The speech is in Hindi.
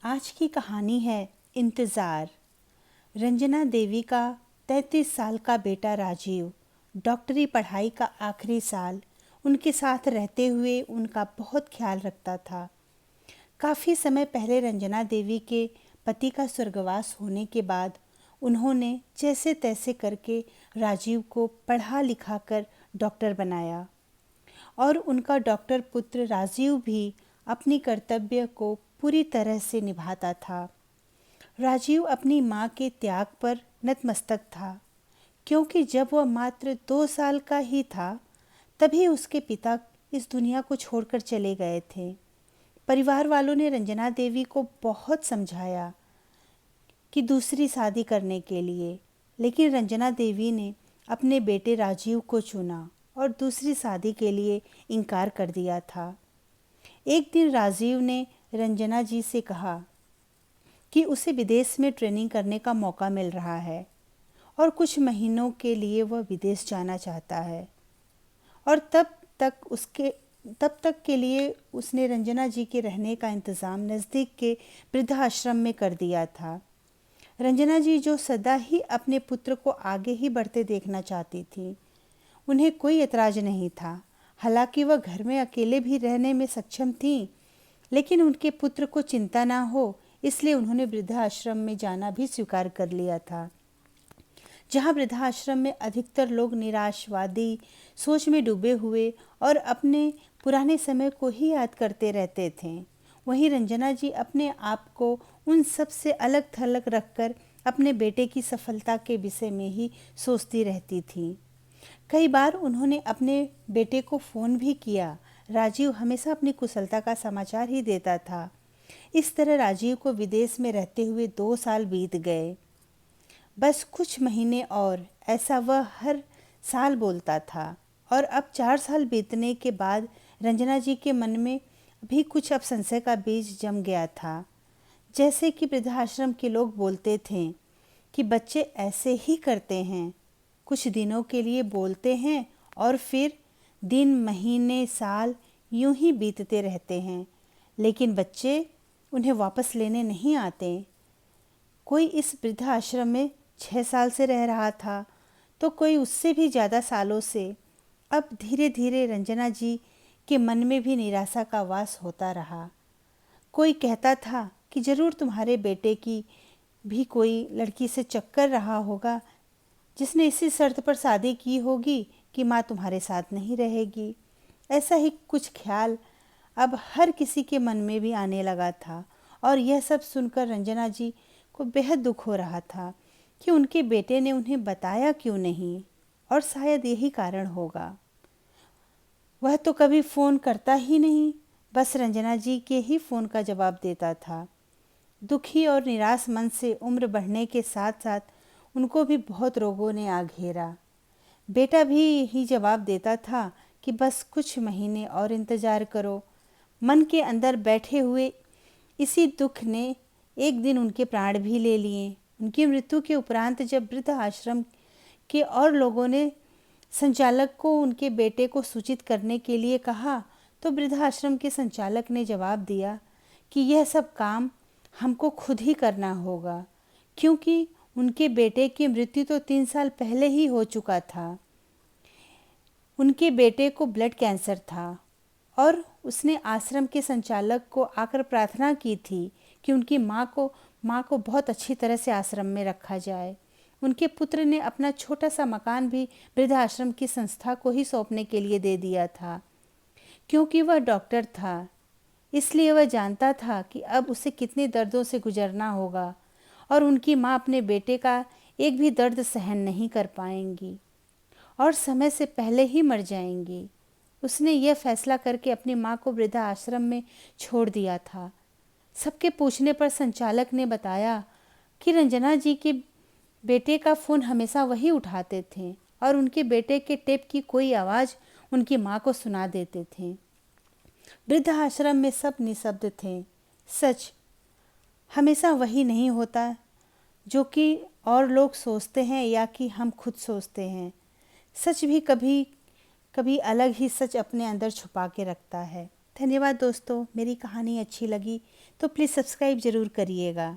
आज की कहानी है इंतज़ार। रंजना देवी का 33 साल का बेटा राजीव डॉक्टरी पढ़ाई का आखिरी साल उनके साथ रहते हुए उनका बहुत ख्याल रखता था। काफ़ी समय पहले रंजना देवी के पति का स्वर्गवास होने के बाद उन्होंने जैसे तैसे करके राजीव को पढ़ा लिखा कर डॉक्टर बनाया और उनका डॉक्टर पुत्र राजीव भी अपनी कर्तव्य को पूरी तरह से निभाता था। राजीव अपनी माँ के त्याग पर नतमस्तक था, क्योंकि जब वह मात्र 2 साल का ही था तभी उसके पिता इस दुनिया को छोड़कर चले गए थे। परिवार वालों ने रंजना देवी को बहुत समझाया कि दूसरी शादी करने के लिए, लेकिन रंजना देवी ने अपने बेटे राजीव को चुना और दूसरी शादी के लिए इनकार कर दिया था। एक दिन राजीव ने रंजना जी से कहा कि उसे विदेश में ट्रेनिंग करने का मौका मिल रहा है और कुछ महीनों के लिए वह विदेश जाना चाहता है और तब तक के लिए उसने रंजना जी के रहने का इंतज़ाम नज़दीक के वृद्धाश्रम में कर दिया था। रंजना जी जो सदा ही अपने पुत्र को आगे ही बढ़ते देखना चाहती थी, उन्हें कोई एतराज़ नहीं था। हालांकि वह घर में अकेले भी रहने में सक्षम थीं, लेकिन उनके पुत्र को चिंता ना हो इसलिए उन्होंने वृद्धाश्रम में जाना भी स्वीकार कर लिया था। जहाँ वृद्धाश्रम में अधिकतर लोग निराशवादी सोच में डूबे हुए और अपने पुराने समय को ही याद करते रहते थे, वहीं रंजना जी अपने आप को उन सब से अलग थलग रखकर अपने बेटे की सफलता के विषय में ही सोचती रहती थी। कई बार उन्होंने अपने बेटे को फ़ोन भी किया। राजीव हमेशा अपनी कुशलता का समाचार ही देता था। इस तरह राजीव को विदेश में रहते हुए 2 साल बीत गए। बस कुछ महीने और, ऐसा वह हर साल बोलता था। और अब 4 साल बीतने के बाद रंजना जी के मन में भी कुछ अब संशय का बीज जम गया था। जैसे कि वृद्धाश्रम के लोग बोलते थे कि बच्चे ऐसे ही करते हैं, कुछ दिनों के लिए बोलते हैं और फिर दिन महीने साल यूं ही बीतते रहते हैं, लेकिन बच्चे उन्हें वापस लेने नहीं आते। कोई इस वृद्धाश्रम में 6 साल से रह रहा था तो कोई उससे भी ज़्यादा सालों से। अब धीरे धीरे रंजना जी के मन में भी निराशा का वास होता रहा। कोई कहता था कि ज़रूर तुम्हारे बेटे की भी कोई लड़की से चक्कर रहा होगा, जिसने इसी शर्त पर शादी की होगी कि माँ तुम्हारे साथ नहीं रहेगी। ऐसा ही कुछ ख्याल अब हर किसी के मन में भी आने लगा था और यह सब सुनकर रंजना जी को बेहद दुख हो रहा था कि उनके बेटे ने उन्हें बताया क्यों नहीं, और शायद यही कारण होगा। वह तो कभी फ़ोन करता ही नहीं, बस रंजना जी के ही फ़ोन का जवाब देता था। दुखी और निराश मन से उम्र बढ़ने के साथ साथ उनको भी बहुत रोगों ने आ घेरा। बेटा भी यही जवाब देता था कि बस कुछ महीने और इंतज़ार करो। मन के अंदर बैठे हुए इसी दुख ने एक दिन उनके प्राण भी ले लिए। उनकी मृत्यु के उपरांत जब वृद्ध आश्रम के और लोगों ने संचालक को उनके बेटे को सूचित करने के लिए कहा, तो वृद्धाश्रम के संचालक ने जवाब दिया कि यह सब काम हमको खुद ही करना होगा, क्योंकि उनके बेटे की मृत्यु तो 3 साल पहले ही हो चुका था। उनके बेटे को ब्लड कैंसर था और उसने आश्रम के संचालक को आकर प्रार्थना की थी कि उनकी माँ को बहुत अच्छी तरह से आश्रम में रखा जाए। उनके पुत्र ने अपना छोटा सा मकान भी वृद्धाश्रम की संस्था को ही सौंपने के लिए दे दिया था, क्योंकि वह डॉक्टर था। इसलिए वह जानता था कि अब उसे कितने दर्दों से गुजरना होगा और उनकी माँ अपने बेटे का एक भी दर्द सहन नहीं कर पाएंगी और समय से पहले ही मर जाएंगी। उसने यह फैसला करके अपनी माँ को वृद्धा आश्रम में छोड़ दिया था। सबके पूछने पर संचालक ने बताया कि रंजना जी के बेटे का फ़ोन हमेशा वही उठाते थे और उनके बेटे के टेप की कोई आवाज़ उनकी माँ को सुना देते थे। वृद्ध आश्रम में सब निशब्द थे। सच हमेशा वही नहीं होता जो कि और लोग सोचते हैं या कि हम खुद सोचते हैं। सच भी कभी कभी अलग ही सच अपने अंदर छुपा के रखता है। धन्यवाद दोस्तों। मेरी कहानी अच्छी लगी तो प्लीज़ सब्सक्राइब ज़रूर करिएगा।